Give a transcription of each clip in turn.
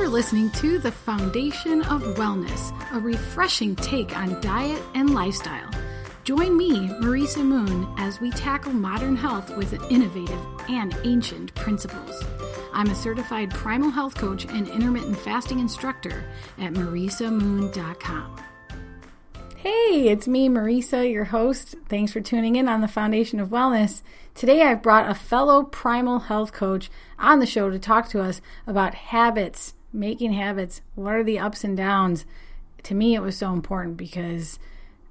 listening to The Foundation of Wellness, a refreshing take on diet and lifestyle. Join me, Marisa Moon, as we tackle modern health with innovative and ancient principles. I'm a certified primal health coach and intermittent fasting instructor at marisamoon.com. Hey, it's me, Marisa, your host. Thanks for tuning in on The Foundation of Wellness. Today I've brought a fellow primal health coach on the show to talk to us about habits, making habits. What are the ups and downs? To me, it was so important because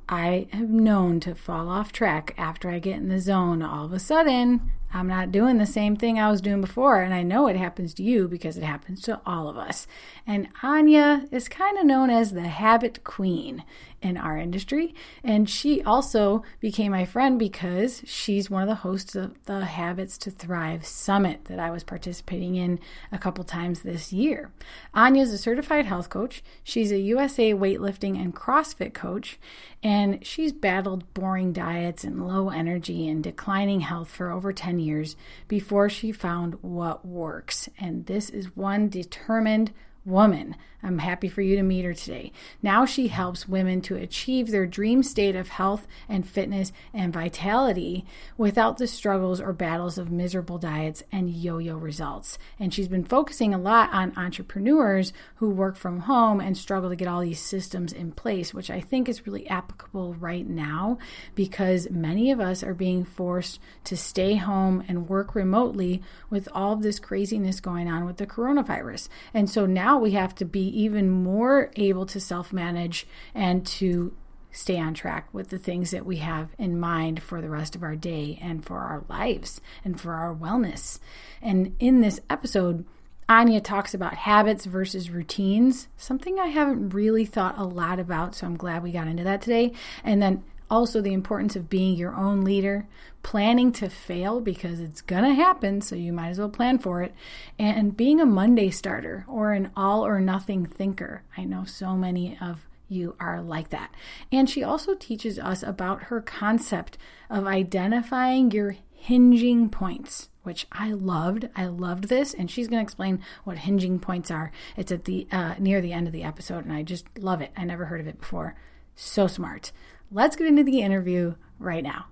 I have known to fall off track after I get in the zone. All of a sudden, I'm not doing the same thing I was doing before. And I know it happens to you because it happens to all of us. And Anya is kind of known as the habit queen in our industry. And she also became my friend because she's one of the hosts of the Habits to Thrive Summit that I was participating in a couple times this year. Anya is a certified health coach. She's a USA weightlifting and CrossFit coach. And she's battled boring diets and low energy and declining health for over 10 years before she found what works. And this is one determined woman. I'm happy for you to meet her today. Now she helps women to achieve their dream state of health and fitness and vitality without the struggles or battles of miserable diets and yo-yo results. And she's been focusing a lot on entrepreneurs who work from home and struggle to get all these systems in place, which I think is really applicable right now because many of us are being forced to stay home and work remotely with all of this craziness going on with the coronavirus. And so now we have to be even more able to self-manage and to stay on track with the things that we have in mind for the rest of our day and for our lives and for our wellness. And in this episode, Anya talks about habits versus routines, something I haven't really thought a lot about, so I'm glad we got into that today. And then also the importance of being your own leader, planning to fail because it's going to happen, so you might as well plan for it, and being a Monday starter or an all or nothing thinker. I know so many of you are like that. And she also teaches us about her concept of identifying your hinging points, which I loved. I loved this, and she's going to explain what hinging points are. It's at the near the end of the episode, and I just love it. I never heard of it before. So smart. Let's get into the interview right now.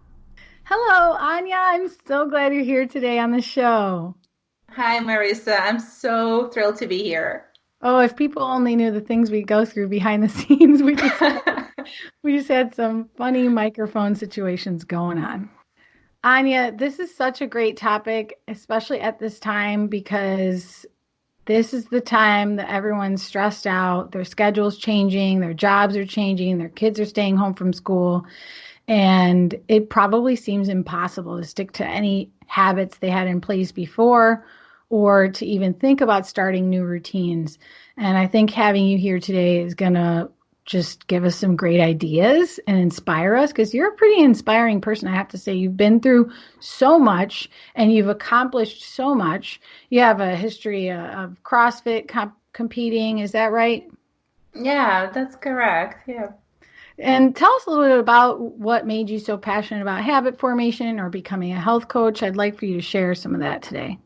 Hello, Anya. I'm so glad you're here today on the show. Hi, Marisa. I'm so thrilled to be here. Oh, if people only knew the things we go through behind the scenes, we just had some funny microphone situations going on. Anya, this is such a great topic, especially at this time, because this is the time that everyone's stressed out, their schedule's changing, their jobs are changing, their kids are staying home from school, and it probably seems impossible to stick to any habits they had in place before or to even think about starting new routines. And I think having you here today is going to just give us some great ideas and inspire us because you're a pretty inspiring person. I have to say, you've been through so much and you've accomplished so much. You have a history of CrossFit competing. Is that right? Yeah, that's correct. Yeah. And tell us a little bit about what made you so passionate about habit formation or becoming a health coach. I'd like for you to share some of that today.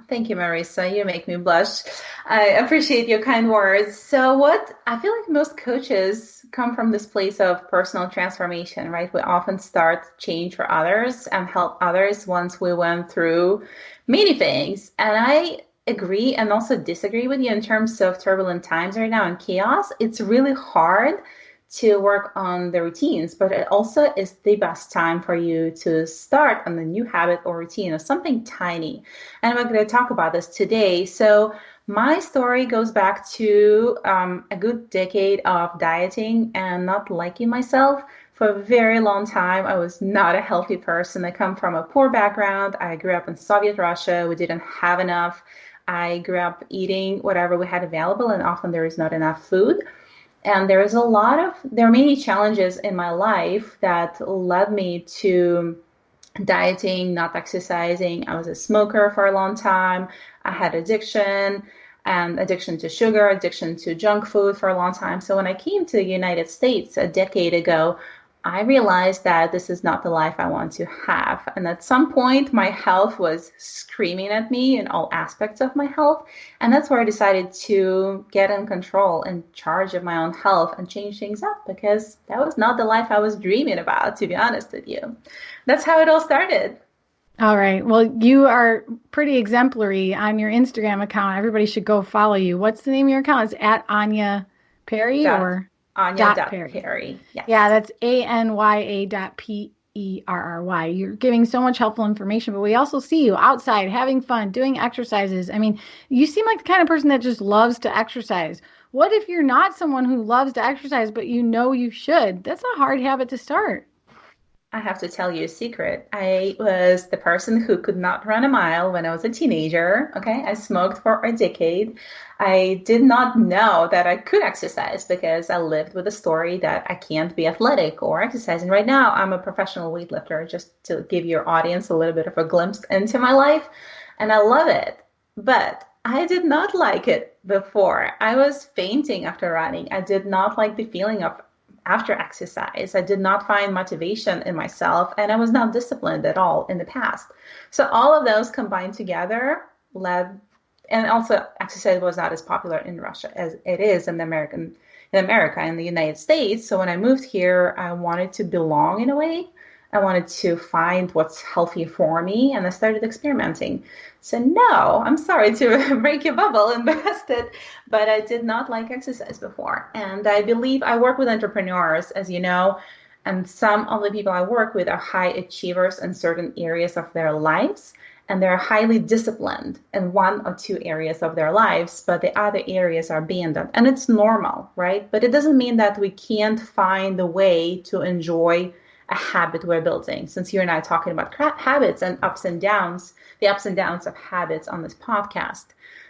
Thank you, Marisa. You make me blush. I appreciate your kind words. So what I feel like most coaches come from this place of personal transformation, right? We often start change for others and help others once we went through many things. And I agree and also disagree with you in terms of turbulent times right now and chaos. It's really hard to work on the routines, but it also is the best time for you to start on the new habit or routine or something tiny. And we're going to talk about this today. So my story goes back to a good decade of dieting and not liking myself. For a very long time, I was not a healthy person. I come from a poor background. I grew up in Soviet Russia. We didn't have enough. I grew up eating whatever we had available, and often there is not enough food. And there are many challenges in my life that led me to dieting, not exercising. I was a smoker for a long time. I had addiction to sugar, addiction to junk food for a long time. So when I came to the United States a decade ago, I realized that this is not the life I want to have. And at some point, my health was screaming at me in all aspects of my health. And that's where I decided to get in control and charge of my own health and change things up, because that was not the life I was dreaming about, to be honest with you. That's how it all started. All right. Well, you are pretty exemplary on your Instagram account. Everybody should go follow you. What's the name of your account? It's at Anya Perry Dot or Anya dot dot Perry? Perry. Yeah, Yes. that's ANYA.PERRY. You're giving so much helpful information, but we also see you outside having fun, doing exercises. I mean, you seem like the kind of person that just loves to exercise. What if you're not someone who loves to exercise, but you know you should? That's a hard habit to start. I have to tell you a secret. I was the person who could not run a mile when I was a teenager. Okay. I smoked for a decade. I did not know that I could exercise because I lived with a story that I can't be athletic or exercising. Right now, I'm a professional weightlifter, just to give your audience a little bit of a glimpse into my life. And I love it. But I did not like it before. I was fainting after running. I did not like the feeling of after exercise. I did not find motivation in myself, and I was not disciplined at all in the past. So all of those combined together led, and also exercise was not as popular in Russia as it is in America, in the United States. So when I moved here, I wanted to belong in a way. I wanted to find what's healthy for me, and I started experimenting. So no, I'm sorry to break your bubble and burst it, but I did not like exercise before. And I believe I work with entrepreneurs, as you know, and some of the people I work with are high achievers in certain areas of their lives, and they're highly disciplined in one or two areas of their lives, but the other areas are abandoned. And it's normal, right? But it doesn't mean that we can't find a way to enjoy a habit we're building. Since you and I are talking about habits and ups and downs, the ups and downs of habits on this podcast.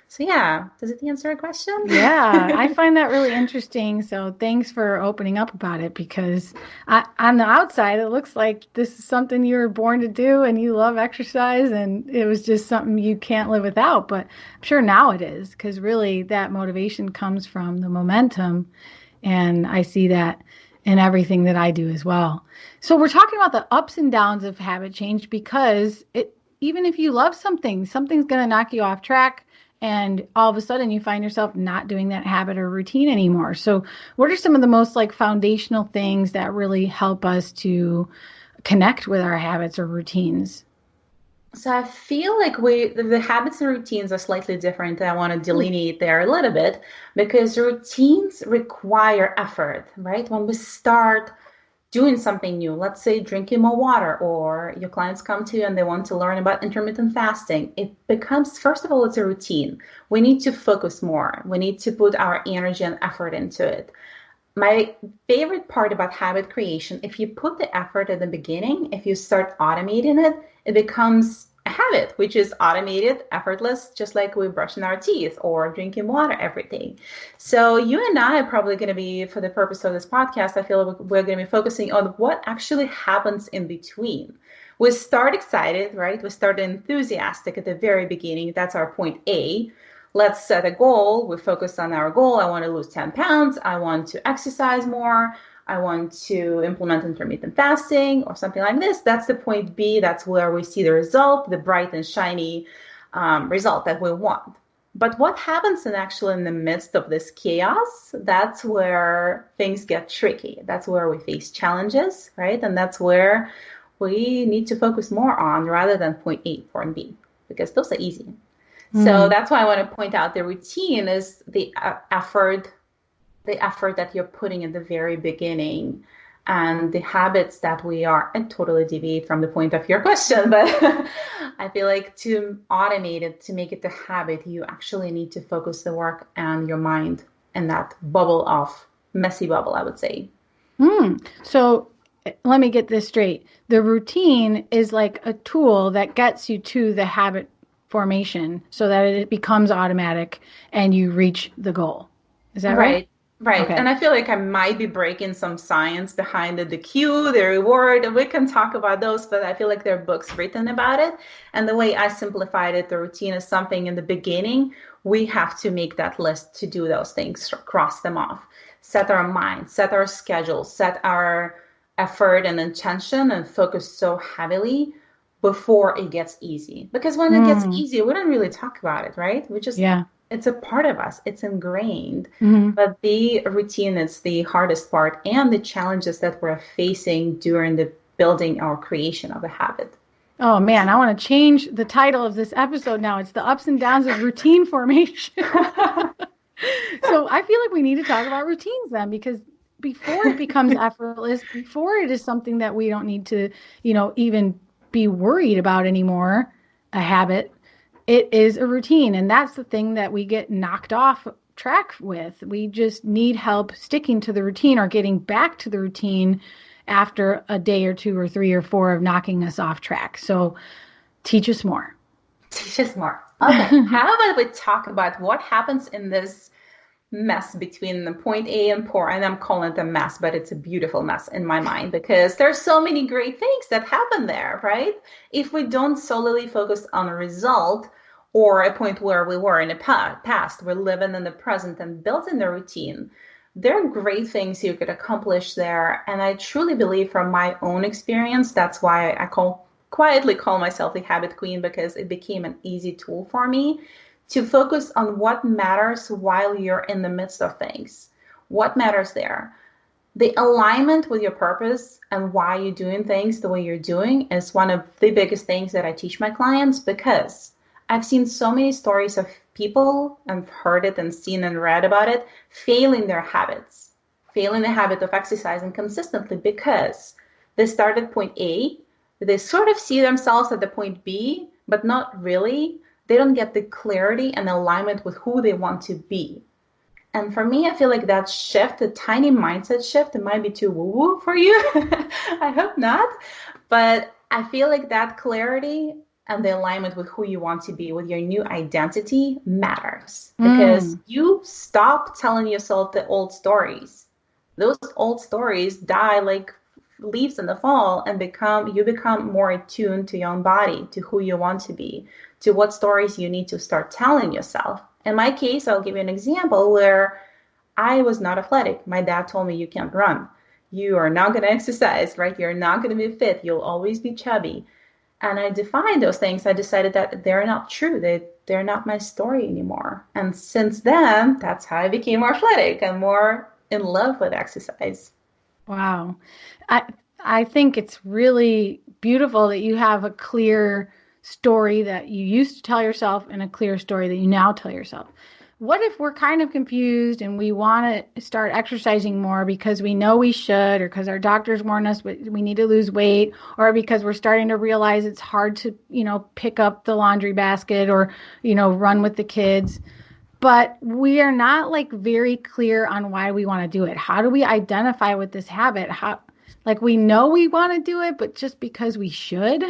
So yeah, does it answer a question? Yeah, I find that really interesting. So thanks for opening up about it, because on the outside, it looks like this is something you were born to do and you love exercise and it was just something you can't live without. But I'm sure now it is, because really that motivation comes from the momentum. And I see that in everything that I do as well. So we're talking about the ups and downs of habit change, because even if you love something, something's going to knock you off track. And all of a sudden you find yourself not doing that habit or routine anymore. So what are some of the most foundational things that really help us to connect with our habits or routines? So I feel like the habits and routines are slightly different. I want to delineate there a little bit, because routines require effort, right? When we start doing something new, let's say drinking more water, or your clients come to you and they want to learn about intermittent fasting, it becomes, first of all, it's a routine. We need to focus more. We need to put our energy and effort into it. My favorite part about habit creation, if you put the effort at the beginning, if you start automating it, it becomes a habit, which is automated, effortless, just like we brushing our teeth or drinking water every day. So you and I are probably going to be, for the purpose of this podcast, I feel like we're going to be focusing on what actually happens in between. We start excited, right? We start enthusiastic at the very beginning. That's our point A. Let's set a goal. We focus on our goal. I want to lose 10 pounds. I want to exercise more. I want to implement intermittent fasting or something like this. That's the point B. That's where we see the result, the bright and shiny result that we want. But what happens in the midst of this chaos? That's where things get tricky. That's where we face challenges, right? And that's where we need to focus more on, rather than point A, point B, because those are easy. So that's why I want to point out the routine is the effort that you're putting in the very beginning, and the habits that we are, and totally deviate from the point of your question, but I feel like to automate it, to make it the habit, you actually need to focus the work and your mind in that messy bubble, I would say. So let me get this straight. The routine is like a tool that gets you to the habit formation so that it becomes automatic and you reach the goal. Is that right? Right. Okay. And I feel like I might be breaking some science behind the cue, the reward, and we can talk about those, but I feel like there are books written about it. And the way I simplified it, the routine is something in the beginning, we have to make that list to do those things, cross them off, set our mind, set our schedule, set our effort and intention and focus so heavily before it gets easy. Because when it gets easy, we don't really talk about it, right? It's a part of us. It's ingrained. But the routine is the hardest part, and the challenges that we're facing during the building or creation of a habit. Oh man, I want to change the title of this episode now. It's the ups and downs of routine formation. So I feel like we need to talk about routines then, because before it becomes effortless, before it is something that we don't need to, even be worried about anymore, a habit, it is a routine. And that's the thing that we get knocked off track with. We just need help sticking to the routine or getting back to the routine after a day or 2 or 3 or 4 of knocking us off track. So teach us more. Teach us more. Okay. How about we talk about what happens in this mess between the point A and point, and I'm calling it a mess, but it's a beautiful mess in my mind because there's so many great things that happen there, right? If we don't solely focus on a result or a point where we were in the past, we're living in the present and building the routine. There are great things you could accomplish there. And I truly believe from my own experience, that's why I quietly call myself the habit queen, because it became an easy tool for me to focus on what matters while you're in the midst of things. What matters there? The alignment with your purpose and why you're doing things the way you're doing is one of the biggest things that I teach my clients, because I've seen so many stories of people, I've heard it and seen and read about it, failing their habits, failing the habit of exercising consistently because they start at point A, they sort of see themselves at the point B, but not really. They don't get the clarity and alignment with who they want to be. And for me, I feel like that shift, a tiny mindset shift, it might be too woo-woo for you. I hope not. But I feel like that clarity and the alignment with who you want to be, with your new identity, matters. Because you stop telling yourself the old stories. Those old stories die like leaves in the fall, and you become more attuned to your own body, to who you want to be, to what stories you need to start telling yourself. In my case, I'll give you an example where I was not athletic. My dad told me, you can't run. You are not going to exercise, right? You're not going to be fit. You'll always be chubby. And I defined those things. I decided that they're not true. They're not my story anymore. And since then, that's how I became more athletic and more in love with exercise. Wow. I think it's really beautiful that you have a clear story that you used to tell yourself and a clear story that you now tell yourself. What if we're kind of confused and we want to start exercising more because we know we should, or because our doctors warn us we need to lose weight, or because we're starting to realize it's hard to, pick up the laundry basket or, run with the kids, but we are not like very clear on why we want to do it. How do we identify with this habit? We know we want to do it, but just because we should,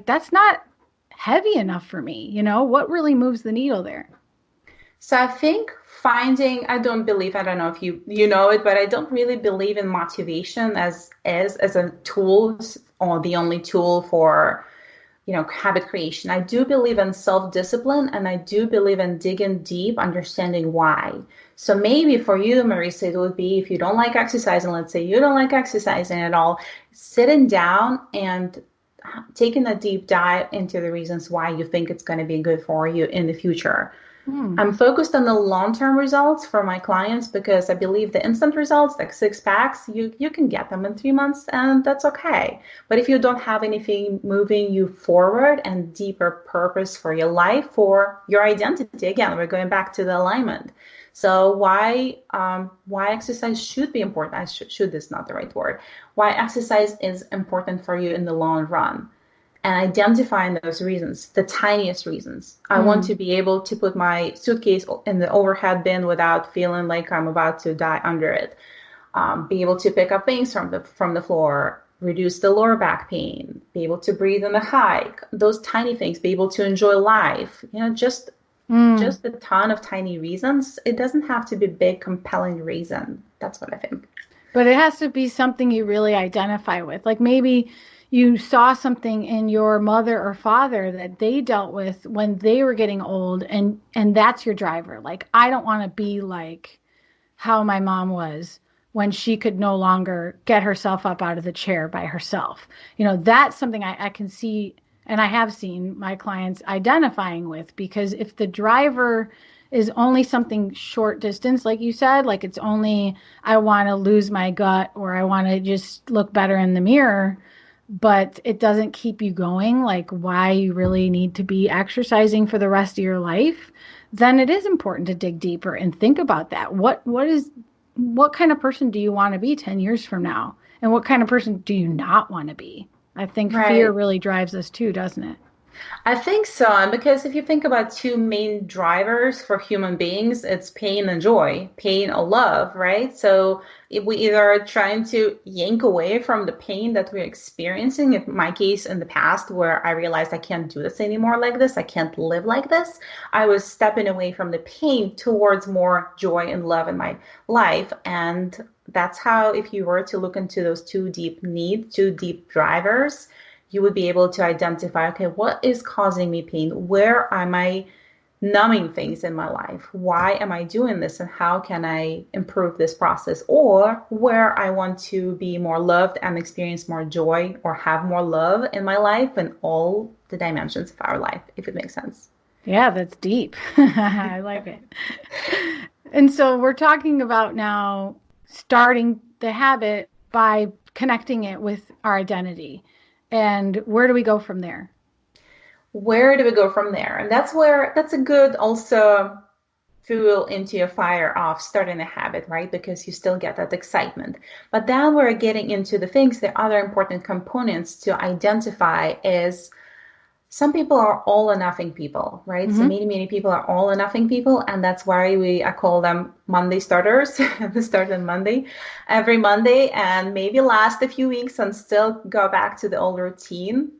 that's not heavy enough for me. What really moves the needle there? So I think I don't know if you know it, but I don't really believe in motivation as a tool or the only tool for, habit creation. I do believe in self-discipline, and I do believe in digging deep, understanding why. So maybe for you, Marisa, it would be, if you don't like exercising, let's say you don't like exercising at all, sitting down and taking a deep dive into the reasons why you think it's going to be good for you in the future. I'm focused on the long-term results for my clients, because I believe the instant results, like 6 packs, you can get them in 3 months, and that's okay. But if you don't have anything moving you forward and deeper purpose for your life, for your identity, again, we're going back to the alignment. So why exercise should be important? Should is not the right word. Why exercise is important for you in the long run. And identifying those reasons, the tiniest reasons. I want to be able to put my suitcase in the overhead bin without feeling like I'm about to die under it. Be able to pick up things from the floor, reduce the lower back pain, be able to breathe on the hike, those tiny things, be able to enjoy life. Just a ton of tiny reasons. It doesn't have to be a big, compelling reason. That's what I think. But it has to be something you really identify with. Like maybe you saw something in your mother or father that they dealt with when they were getting old, and that's your driver. Like, I don't want to be like how my mom was when she could no longer get herself up out of the chair by herself. That's something I can see, and I have seen my clients identifying with, because if the driver is only something short distance, like you said, like it's only, I want to lose my gut, or I want to just look better in the mirror, but it doesn't keep you going, like why you really need to be exercising for the rest of your life, then it is important to dig deeper and think about that. What kind of person do you want to be 10 years from now? And what kind of person do you not want to be? I think fear really drives us too, doesn't it? I think so. And because if you think about two main drivers for human beings, it's pain and joy, pain or love, right? So if we either are trying to yank away from the pain that we're experiencing, in my case in the past, where I realized I can't do this anymore like this, I can't live like this, I was stepping away from the pain towards more joy and love in my life. And that's how, if you were to look into those two deep needs, two deep drivers, you would be able to identify, okay, what is causing me pain? Where am I numbing things in my life? Why am I doing this? And how can I improve this process? Or where I want to be more loved and experience more joy, or have more love in my life in all the dimensions of our life, if it makes sense. Yeah, that's deep. I like it. And so we're talking about now starting the habit by connecting it with our identity. And where do we go from there? Where do we go from there? And that's a good also fuel into your fire of starting a habit, right? Because you still get that excitement. But then we're getting into the other important components to identify is, some people are all or nothing people, right? Mm-hmm. So many people are all or nothing people. And that's why I call them Monday starters. They start on Monday, every Monday, and maybe last a few weeks and still go back to the old routine,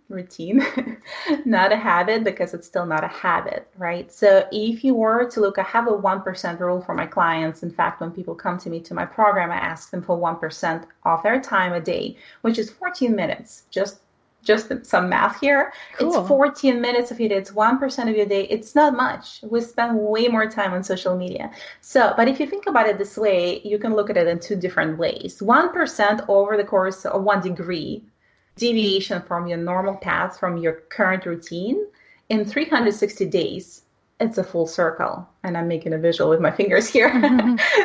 not a habit, because it's still not a habit, right? So if you were to look, I have a 1% rule for my clients. In fact, when people come to me to my program, I ask them for 1% of their time a day, which is 14 minutes, just some math here. Cool. It's 14 minutes of your day. It's 1% of your day. It's not much. We spend way more time on social media. So, but if you think about it this way, you can look at it in two different ways. 1% over the course of 1 degree deviation from your normal path, from your current routine, in 360 days, it's a full circle. And I'm making a visual with my fingers here,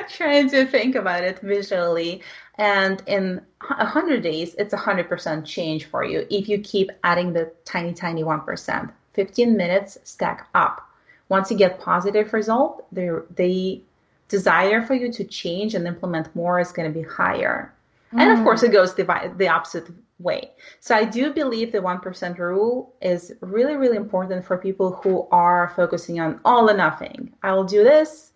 trying to think about it visually. And in 100 days, it's 100% change for you if you keep adding the tiny 1%. 15 minutes stack up. Once you get positive result, the desire for you to change and implement more is going to be higher. And of course, it goes the opposite way. So I do believe the 1% rule is really, really important for people who are focusing on all or nothing. I will do this,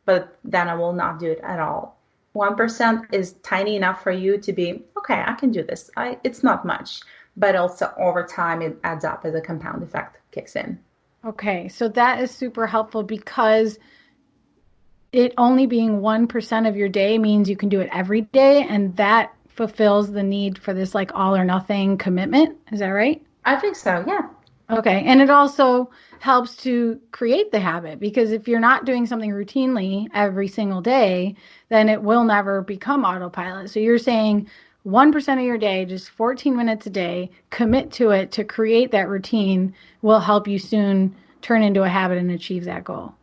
but then I will not do it at all. 1% is tiny enough for you to be, okay, I can do this. It's not much, but also over time, it adds up as a compound effect kicks in. Okay, so that is super helpful, because it only being 1% of your day means you can do it every day, and that fulfills the need for this like all or nothing commitment. Is that right? I think so, yeah. Okay, and it also helps to create the habit, because if you're not doing something routinely every single day, then it will never become autopilot. So you're saying 1% of your day, just 14 minutes a day, commit to it to create that routine, will help you soon turn into a habit and achieve that goal.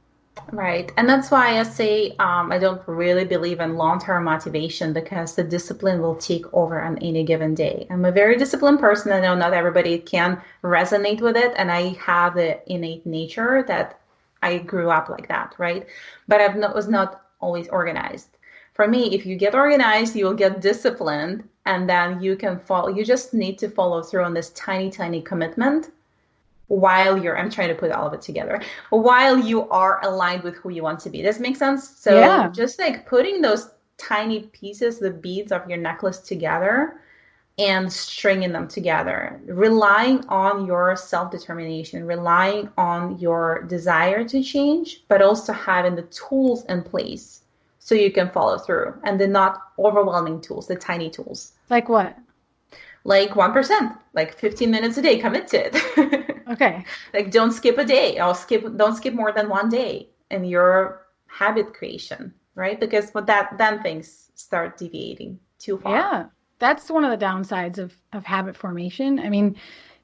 Right. And that's why I say I don't really believe in long-term motivation, because the discipline will take over on any given day. I'm a very disciplined person. I know not everybody can resonate with it. And I have the innate nature that I grew up like that, right? But I was not always organized. For me, if you get organized, you'll get disciplined, and then you can follow. You just need to follow through on this tiny commitment while I'm trying to put all of it together, while you are aligned with who you want to be. Does it make sense? So Just like putting those tiny pieces, the beads of your necklace together and stringing them together, relying on your self-determination, relying on your desire to change, but also having the tools in place so you can follow through, and the not overwhelming tools, the tiny tools. Like what? Like 1%, like 15 minutes a day, commit to it. Okay. Like don't skip a day, or don't skip more than one day in your habit creation. right? Because then things start deviating too far. Yeah, that's one of the downsides of habit formation. I mean,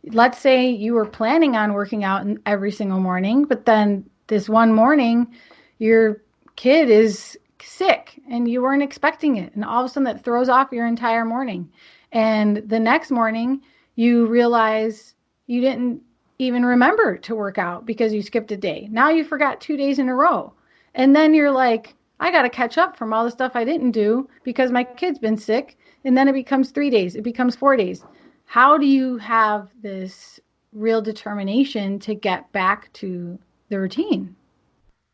let's say you were planning on working out every single morning, but then this one morning your kid is sick and you weren't expecting it. And all of a sudden that throws off your entire morning. And the next morning you realize you didn't even remember to work out because you skipped a day. Now you forgot 2 days in a row. And then you're like, I got to catch up from all the stuff I didn't do because my kid's been sick. And then it becomes 3 days, it becomes 4 days. How do you have this real determination to get back to the routine?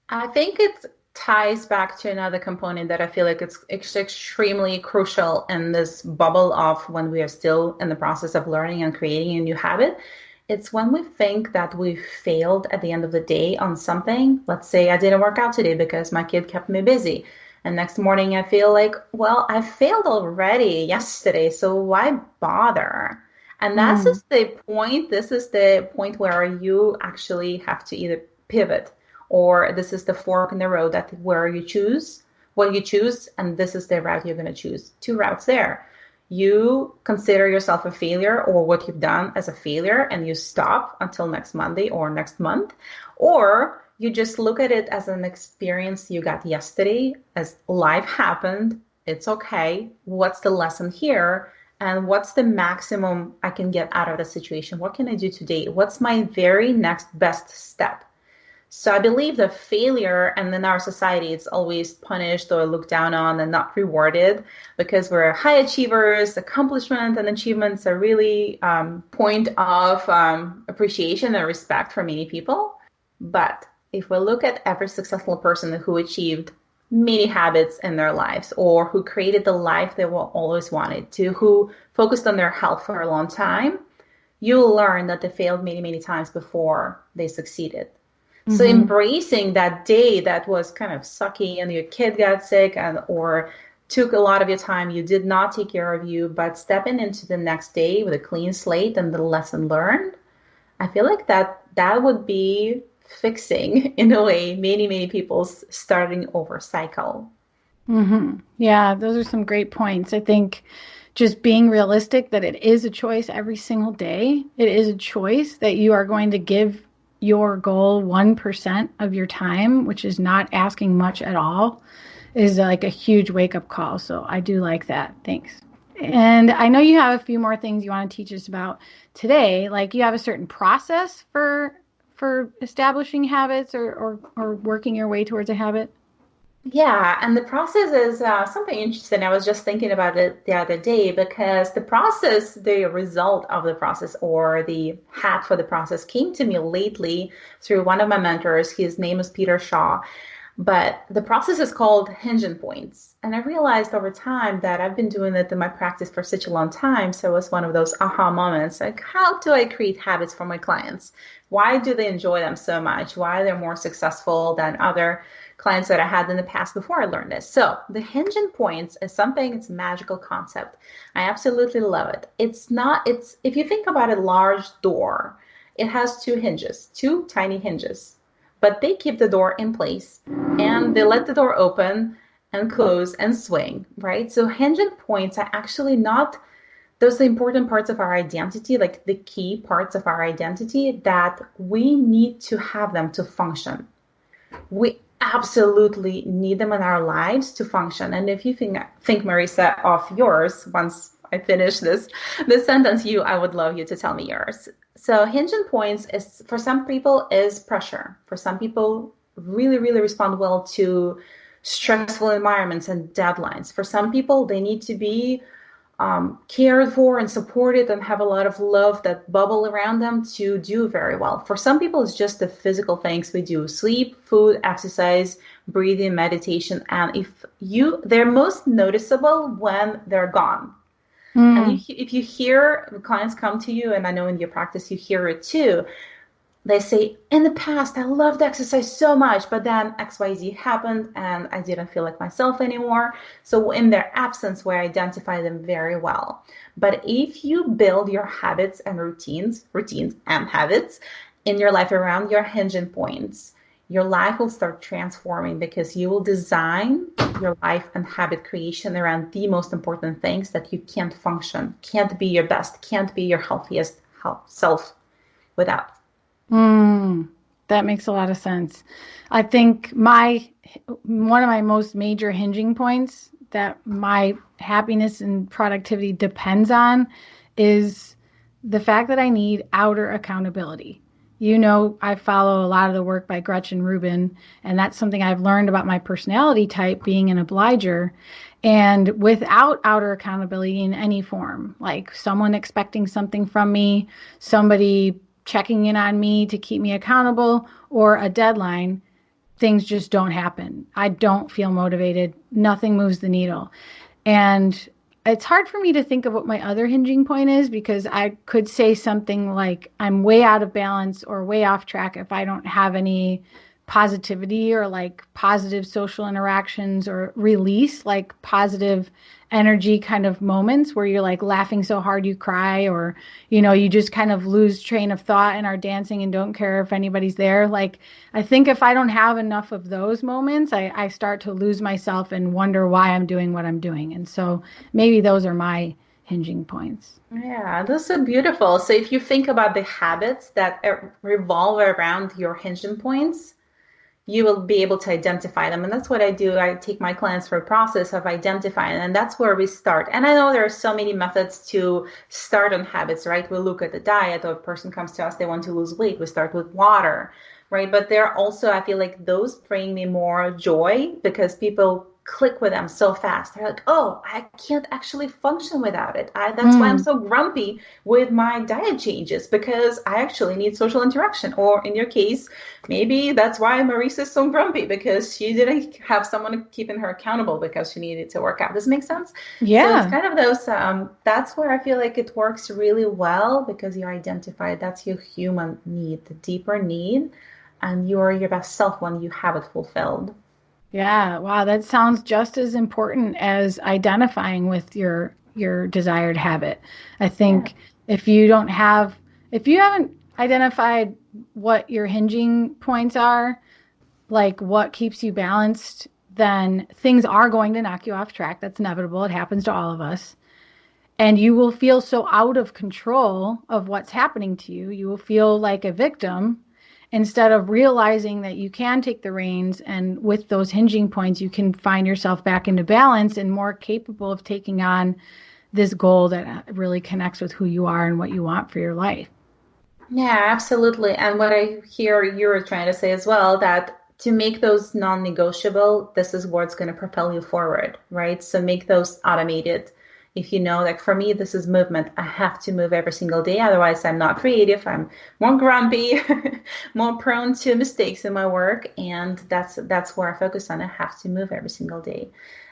I think it ties back to another component that I feel like it's extremely crucial in this bubble of when we are still in the process of learning and creating a new habit. It's when we think that we failed at the end of the day on something. Let's say I didn't work out today because my kid kept me busy. And next morning I feel like, well, I failed already yesterday, so why bother? And that's Mm, just the point. This is the point where you actually have to either pivot, or this is the fork in the road that where you choose what you choose, and this is the route you're going to choose. Two routes there. You consider yourself a failure or what you've done as a failure, and you stop until next Monday or next month, or you just look at it as an experience you got yesterday, as life happened. It's okay. What's the lesson here? And what's the maximum I can get out of the situation? What can I do today? What's my very next best step? So I believe that failure, and in our society, it's always punished or looked down on and not rewarded because we're high achievers. Accomplishment and achievements are really point of appreciation and respect for many people. But if we look at every successful person who achieved many habits in their lives, or who created the life they always wanted to, who focused on their health for a long time, you'll learn that they failed many, many times before they succeeded. So hmm embracing that day that was kind of sucky and your kid got sick and or took a lot of your time, you did not take care of you, but stepping into the next day with a clean slate and the lesson learned, I feel like that would be fixing in a way many, many people's starting over cycle. Yeah, those are some great points. I think just being realistic that it is a choice every single day. It is a choice that you are going to give your goal 1% of your time, which is not asking much at all, is like a huge wake up call. So I do like that. Thanks. And I know you have a few more things you want to teach us about today. Like you have a certain process for establishing habits or working your way towards a habit. Yeah, and the process is something interesting. I was just thinking about it the other day because the process, the result of the process or the hack for the process came to me lately through one of my mentors. His name is Peter Shaw. But the process is called hinging points. And I realized over time that I've been doing it in my practice for such a long time. So it was one of those aha moments. Like, how do I create habits for my clients? Why do they enjoy them so much? Why they're more successful than other clients that I had in the past before I learned this. So the hinging points is something, it's a magical concept. I absolutely love it. If you think about a large door, it has two hinges, two tiny hinges, but they keep the door in place and they let the door open and close and swing, right? So hinging points are actually not those important parts of our identity, like the key parts of our identity that we need to have them to function. We absolutely need them in our lives to function. And if you think Marisa, of yours, once I finish this sentence, I would love you to tell me yours. So hinging points is for some people is pressure. For some people, really, really respond well to stressful environments and deadlines. For some people, they need to be cared for and supported and have a lot of love that bubble around them to do very well. For some people, it's just the physical things we do: sleep, food, exercise, breathing, meditation. And they're most noticeable when they're gone. And Mm. if you hear clients come to you, and I know in your practice you hear it too, they say, in the past, I loved exercise so much, but then XYZ happened and I didn't feel like myself anymore. So in their absence, we identify them very well. But if you build your habits and routines and habits in your life around your hinging points, your life will start transforming because you will design your life and habit creation around the most important things that you can't function, can't be your best, can't be your healthiest self without. That makes a lot of sense. I think one of my most major hinging points that my happiness and productivity depends on is the fact that I need outer accountability. I follow a lot of the work by Gretchen Rubin, and that's something I've learned about my personality type, being an obliger. And without outer accountability in any form, like someone expecting something from me, somebody checking in on me to keep me accountable, or a deadline, things just don't happen. I don't feel motivated. Nothing moves the needle. And it's hard for me to think of what my other hinging point is, because I could say something like I'm way out of balance or way off track if I don't have any positivity or like positive social interactions or release, like positive energy kind of moments where you're like laughing so hard you cry, or you just kind of lose train of thought and are dancing and don't care if anybody's there. Like, I think if I don't have enough of those moments, I start to lose myself and wonder why I'm doing what I'm doing. And so maybe those are my hinging points. Yeah, that's so beautiful. So if you think about the habits that revolve around your hinging points, you will be able to identify them. And that's what I do. I take my clients through a process of identifying, and that's where we start. And I know there are so many methods to start on habits, right? We look at the diet, or a person comes to us, they want to lose weight. We start with water, right? But there are also, I feel like those bring me more joy because people click with them so fast. They're like, oh, I can't actually function without it. That's why I'm so grumpy with my diet changes, because I actually need social interaction. Or in your case, maybe that's why Marisa is so grumpy, because she didn't have someone keeping her accountable because she needed to work out. Does it make sense? Yeah. So it's kind of those, that's where I feel like it works really well, because you identify that's your human need, the deeper need, and you're your best self when you have it fulfilled. Yeah, wow, that sounds just as important as identifying with your desired habit. I think if you haven't identified what your hinging points are, like what keeps you balanced, then things are going to knock you off track. That's inevitable. It happens to all of us. And you will feel so out of control of what's happening to you. You will feel like a victim instead of realizing that you can take the reins, and with those hinging points, you can find yourself back into balance and more capable of taking on this goal that really connects with who you are and what you want for your life. Yeah, absolutely. And what I hear you're trying to say as well, that to make those non-negotiable, this is what's going to propel you forward, right? So make those automated. If you know, like for me, this is movement. I have to move every single day. Otherwise, I'm not creative. I'm more grumpy, more prone to mistakes in my work. And that's where I focus on. I have to move every single day.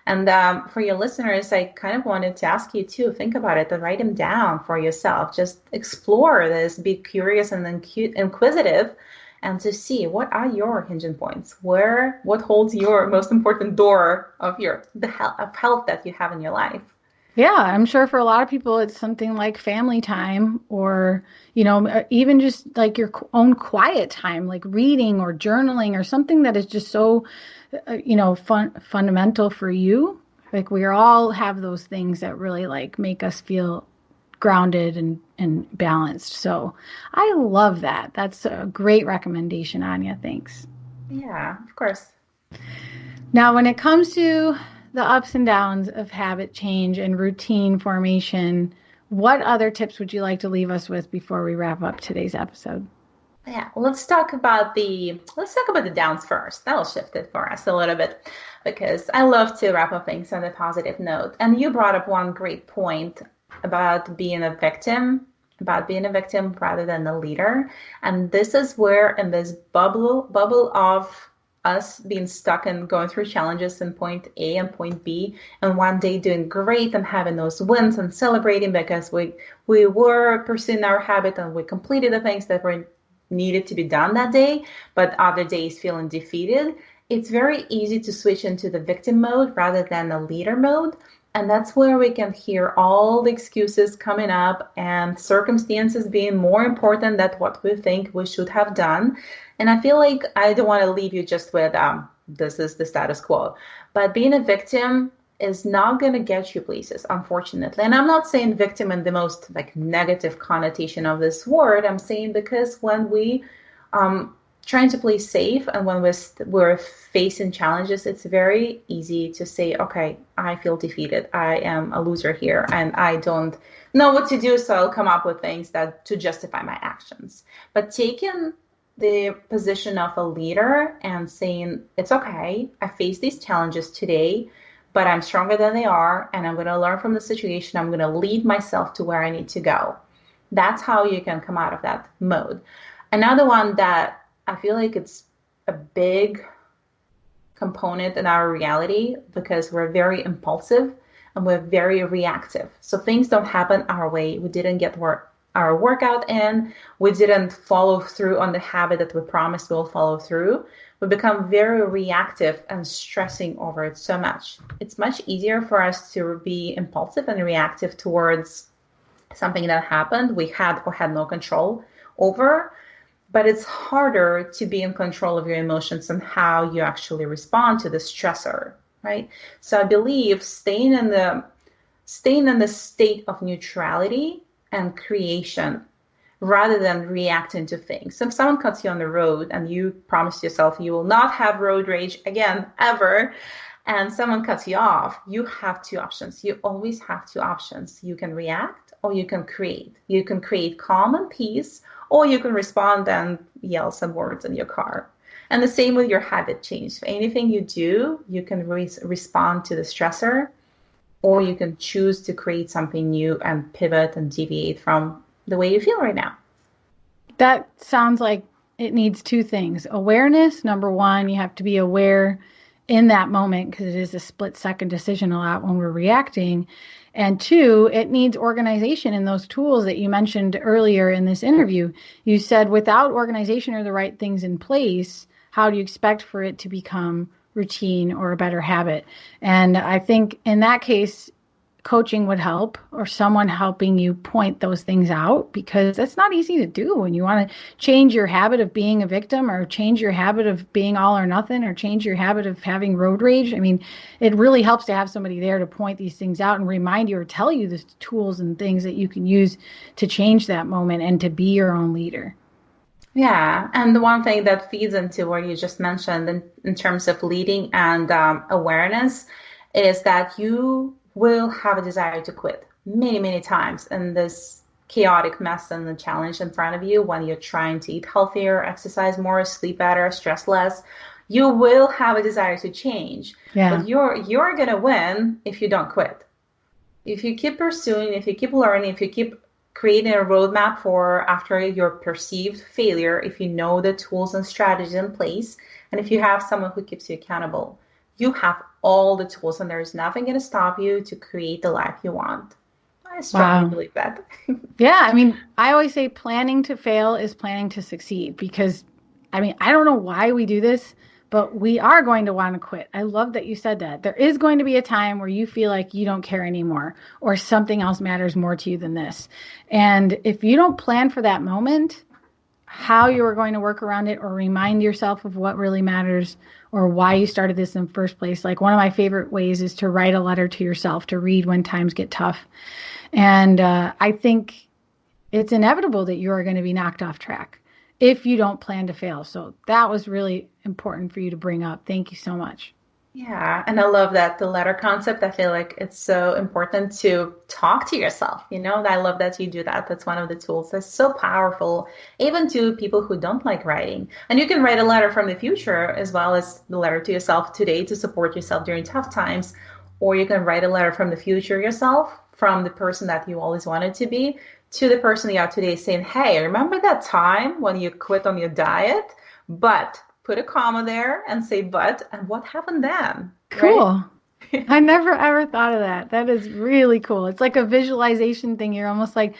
And for your listeners, I kind of wanted to ask you to think about it and write them down for yourself. Just explore this, be curious and inquisitive, and to see what are your hinging points. What holds your most important door of the health that you have in your life. Yeah, I'm sure for a lot of people, it's something like family time, or, even just like your own quiet time, like reading or journaling or something that is just so, fundamental for you. Like we all have those things that really like make us feel grounded and balanced. So I love that. That's a great recommendation, Anya. Thanks. Yeah, of course. Now, when it comes to the ups and downs of habit change and routine formation, what other tips would you like to leave us with before we wrap up today's episode? Yeah, let's talk about the downs first. That'll shift it for us a little bit, because I love to wrap up things on a positive note. And you brought up one great point about being a victim rather than a leader. And this is where, in this bubble of us being stuck and going through challenges in point A and point B, and one day doing great and having those wins and celebrating because we were pursuing our habit and we completed the things that were needed to be done that day, but other days feeling defeated. It's very easy to switch into the victim mode rather than the leader mode. And that's where we can hear all the excuses coming up and circumstances being more important than what we think we should have done. And I feel like I don't want to leave you just with this is the status quo. But being a victim is not going to get you places, unfortunately. And I'm not saying victim in the most like negative connotation of this word. I'm saying because when we trying to play safe and when we're facing challenges, it's very easy to say, okay, I feel defeated. I am a loser here and I don't know what to do. So I'll come up with things that to justify my actions. But taking the position of a leader and saying, it's okay, I face these challenges today, but I'm stronger than they are, and I'm going to learn from the situation. I'm going to lead myself to where I need to go. That's how you can come out of that mode. Another one that I feel like it's a big component in our reality because we're very impulsive and we're very reactive. So things don't happen our way. We didn't get our workout in. We didn't follow through on the habit that we promised we'll follow through. We become very reactive and stressing over it so much. It's much easier for us to be impulsive and reactive towards something that happened we had or had no control over. But it's harder to be in control of your emotions and how you actually respond to the stressor, right? So I believe staying in the state of neutrality and creation rather than reacting to things. So if someone cuts you on the road and you promise yourself you will not have road rage again, ever, and someone cuts you off, you have two options. You always have two options. You can react or you can create. You can create calm and peace, or you can respond and yell some words in your car. And the same with your habit change. For anything you do, you can respond to the stressor, or you can choose to create something new and pivot and deviate from the way you feel right now. That sounds like it needs two things. Awareness, number one, you have to be aware in that moment because it is a split-second decision a lot when we're reacting. And two, it needs organization in those tools that you mentioned earlier in this interview. You said without organization or the right things in place, how do you expect for it to become routine or a better habit? And I think in that case, coaching would help, or someone helping you point those things out, because that's not easy to do when you want to change your habit of being a victim, or change your habit of being all or nothing, or change your habit of having road rage. I mean, it really helps to have somebody there to point these things out and remind you or tell you the tools and things that you can use to change that moment and to be your own leader. Yeah. And the one thing that feeds into what you just mentioned in terms of leading and awareness is that you will have a desire to quit many, many times in this chaotic mess and the challenge in front of you when you're trying to eat healthier, exercise more, sleep better, stress less. You will have a desire to change. Yeah. But you're going to win if you don't quit. If you keep pursuing, if you keep learning, if you keep creating a roadmap for after your perceived failure, if you know the tools and strategies in place, and if you have someone who keeps you accountable, you have all the tools and there's nothing going to stop you to create the life you want. I strongly believe that. Yeah. I mean, I always say planning to fail is planning to succeed, because I mean, I don't know why we do this, but we are going to want to quit. I love that you said that. There is going to be a time where you feel like you don't care anymore, or something else matters more to you than this. And if you don't plan for that moment, how you are going to work around it or remind yourself of what really matters or why you started this in the first place. Like, one of my favorite ways is to write a letter to yourself to read when times get tough. And I think it's inevitable that you are going to be knocked off track if you don't plan to fail. So that was really important for you to bring up. Thank you so much. Yeah, and I love that, the letter concept. I feel like it's so important to talk to yourself. I love that you do that. That's one of the tools that's so powerful, even to people who don't like writing. And you can write a letter from the future as well as the letter to yourself today to support yourself during tough times. Or you can write a letter from the future yourself, from the person that you always wanted to be, to the person you are today, saying, hey, remember that time when you quit on your diet? But put a comma there and say, but, and what happened then? Cool. Right? I never ever thought of that. That is really cool. It's like a visualization thing. You're almost like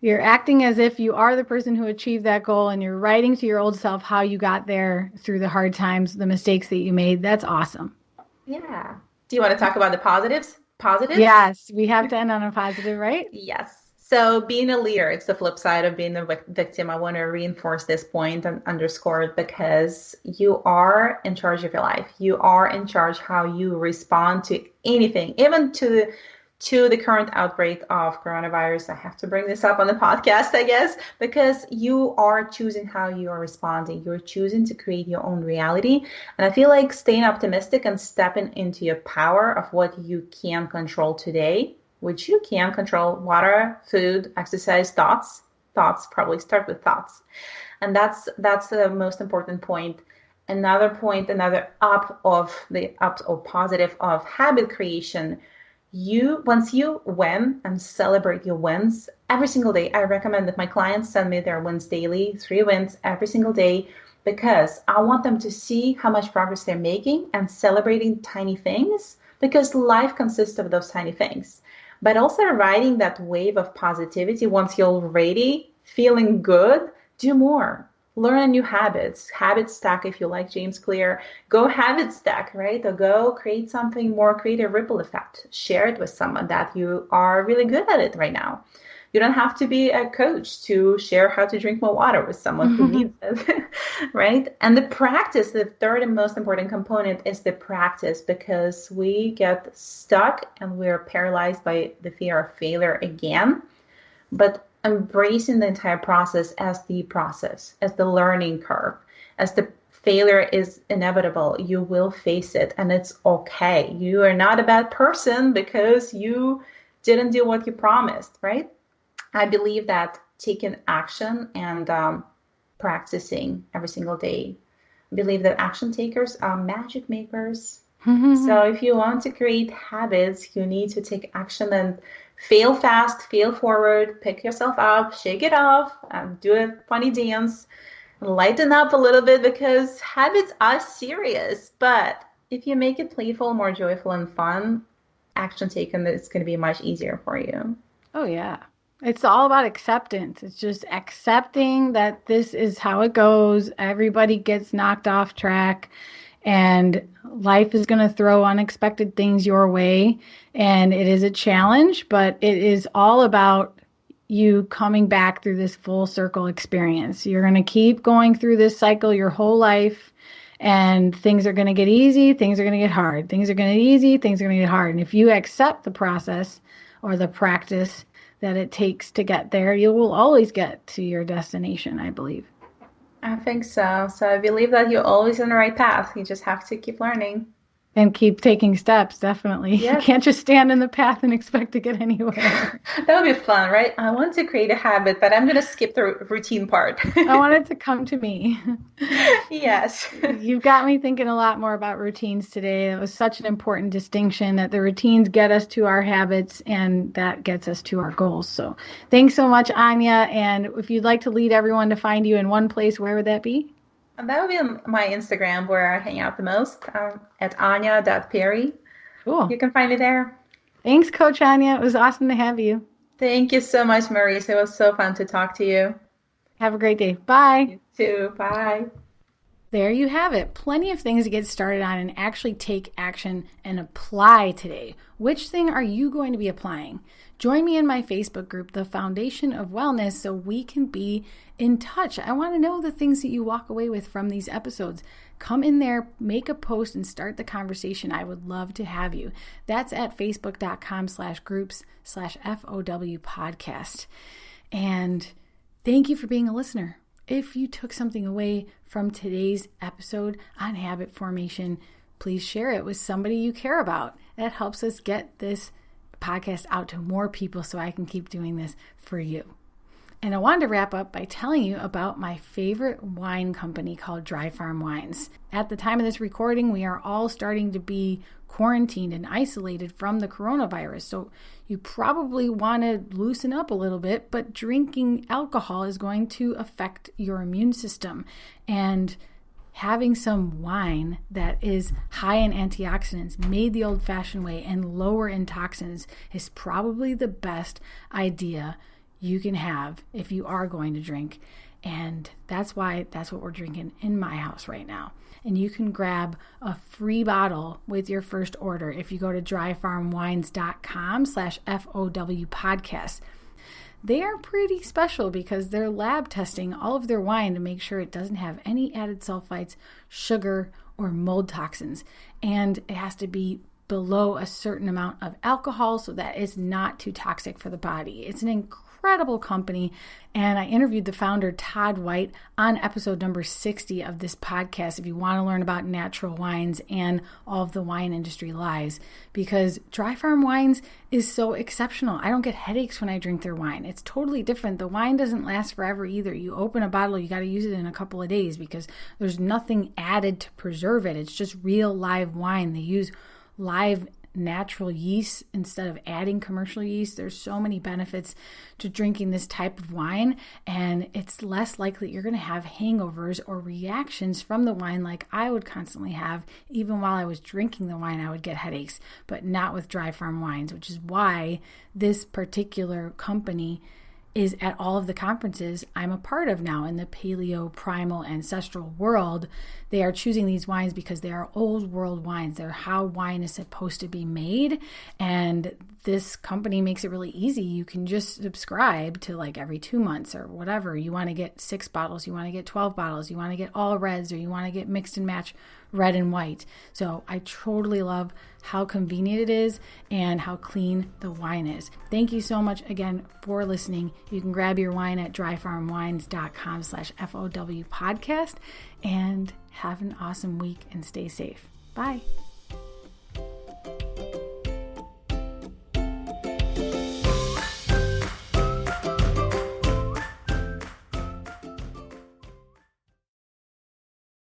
you're acting as if you are the person who achieved that goal, and you're writing to your old self how you got there through the hard times, the mistakes that you made. That's awesome. Yeah. Do you want to talk about the positives? Positive? Yes, we have to end on a positive, right? Yes. So being a leader, it's the flip side of being a victim. I want to reinforce this point and underscore it because you are in charge of your life. You are in charge how you respond to anything, even to the current outbreak of coronavirus. I have to bring this up on the podcast, I guess, because you are choosing how you are responding. You're choosing to create your own reality. And I feel like staying optimistic and stepping into your power of what you can control today, which you can control: water, food, exercise, thoughts. Thoughts, probably start with thoughts. And that's the most important point. Another point, another up or positive of habit creation. Once you win and celebrate your wins every single day, I recommend that my clients send me their wins daily, 3 wins every single day, because I want them to see how much progress they're making and celebrating tiny things, because life consists of those tiny things. But also riding that wave of positivity. Once you're already feeling good, do more. Learn new habits. Habit stack, if you like James Clear. Go habit stack, right? Or go create something more, create a ripple effect. Share it with someone that you are really good at it right now. You don't have to be a coach to share how to drink more water with someone who needs it, right? And the practice, the third and most important component, is the practice, because we get stuck and we're paralyzed by the fear of failure again. But embracing the entire process, as the learning curve, as the failure is inevitable. You will face it, and it's okay. You are not a bad person because you didn't do what you promised, right? I believe that taking action and practicing every single day. I believe that action takers are magic makers. So if you want to create habits, you need to take action and fail fast, fail forward, pick yourself up, shake it off, do a funny dance, lighten up a little bit, because habits are serious. But if you make it playful, more joyful and fun, action taken, it's going to be much easier for you. Oh, yeah. It's all about acceptance. It's just accepting that this is how it goes. Everybody gets knocked off track, and life is going to throw unexpected things your way. And it is a challenge, but it is all about you coming back through this full circle experience. You're going to keep going through this cycle your whole life, and things are going to get easy. Things are going to get hard. Things are going to get easy. Things are going to get hard. And if you accept the process or the practice that it takes to get there, you will always get to your destination, I believe. I think so. So I believe that you're always on the right path. You just have to keep learning. And keep taking steps, definitely. Yes. You can't just stand in the path and expect to get anywhere. That would be fun, right? I want to create a habit, but I'm going to skip the routine part. I want it to come to me. Yes. You've got me thinking a lot more about routines today. It was such an important distinction that the routines get us to our habits, and that gets us to our goals. So thanks so much, Anya. And if you'd like to lead everyone to find you in one place, where would that be? And that would be my Instagram, where I hang out the most, at anya.perry. Cool. You can find me there. Thanks, Coach Anya. It was awesome to have you. Thank you so much, Marisa. It was so fun to talk to you. Have a great day. Bye. You too. Bye. There you have it. Plenty of things to get started on and actually take action and apply today. Which thing are you going to be applying? Join me in my Facebook group, The Foundation of Wellness, so we can be in touch. I want to know the things that you walk away with from these episodes. Come in there, make a post, and start the conversation. I would love to have you. That's at facebook.com/groups/FOW podcast. And thank you for being a listener. If you took something away from today's episode on habit formation, please share it with somebody you care about. That helps us get this podcast out to more people so I can keep doing this for you. And I wanted to wrap up by telling you about my favorite wine company called Dry Farm Wines. At the time of this recording, we are all starting to be quarantined and isolated from the coronavirus. So you probably want to loosen up a little bit, but drinking alcohol is going to affect your immune system. And having some wine that is high in antioxidants, made the old-fashioned way, and lower in toxins is probably the best idea you can have if you are going to drink. And that's what we're drinking in my house right now. And you can grab a free bottle with your first order if you go to dryfarmwines.com/FOW podcast. They are pretty special because they're lab testing all of their wine to make sure it doesn't have any added sulfites, sugar, or mold toxins. And it has to be below a certain amount of alcohol so that it's not too toxic for the body. It's an incredible company, and I interviewed the founder, Todd White, on episode number 60 of this podcast if you want to learn about natural wines and all of the wine industry lies, because Dry Farm Wines is so exceptional. I don't get headaches when I drink their wine. It's totally different. The wine doesn't last forever either. You open a bottle, you got to use it in a couple of days because there's nothing added to preserve it. It's just real live wine. They use live natural yeast instead of adding commercial yeast. There's so many benefits to drinking this type of wine, and it's less likely you're going to have hangovers or reactions from the wine like I would constantly have. Even while I was drinking the wine, I would get headaches, but not with Dry Farm Wines, which is why this particular company is at all of the conferences I'm a part of now in the paleo, primal, ancestral world. They are choosing these wines because they are old world wines. They're how wine is supposed to be made. And this company makes it really easy. You can just subscribe to like every 2 months or whatever. You want to get 6 bottles, you want to get 12 bottles, you want to get all reds, or you want to get mixed and match red and white. So I totally love how convenient it is and how clean the wine is. Thank you so much again for listening. You can grab your wine at dryfarmwines.com/FOW podcast, and have an awesome week and stay safe. Bye.